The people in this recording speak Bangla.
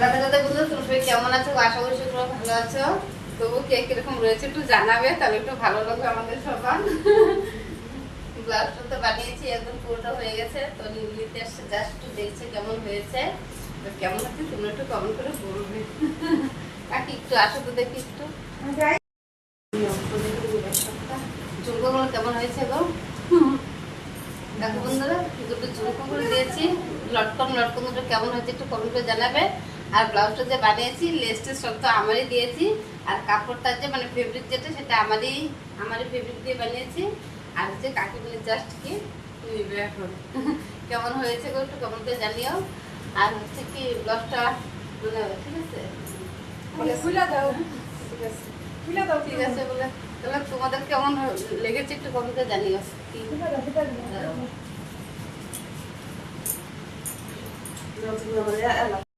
দাদা দাদা বন্ধু তুমি সবাই কেমন আছো? আশা করি তোমরা ভালো আছো। তবু কে কিরকম রয়েছে একটু জানাবে, তাহলে একটু ভালো লাগবে আমাদের সবার। ব্লাউজটা তো বানিয়েছি, একদম পুরোটা হয়ে গেছে। তো নিতে আসছে, জাস্ট একটু দেখছে কেমন হয়েছে। তো কেমন হচ্ছে তোমরা একটু কমেন্ট করে বলবে। কাকি একটু আসো তো দেখি একটু। ঝুমকোগুলো কেমন হয়েছে গো? দেখো বন্ধুরা, দুটো ঝুমকোগুলো দিয়েছি। লটকন দুটো কেমন হয়েছে একটু কমেন্ট করে জানাবে। আর ব্লাউজটা যে বানিয়েছি, লেসটা সব তো আমারই দিয়েছি। আর কাপড়টা যে মানে ফেব্রিক যেটা, সেটা আমারই ফেব্রিক দিয়ে বানিয়েছি। আর হচ্ছে কাকি বলে জাস্ট কি নিবে এখন। কেমন হয়েছে গো একটু কমেন্ট করে জানিও। আর হচ্ছে কি ব্লাউজটা মানে ঠিক আছে, খুলে দাও। ঠিক আছে খুলে দাও, ঠিক আছে বলে। তাহলে তোমাদের কেমন লেগেছে একটু কমেন্ট করে জানিও। কি খুলে দাও।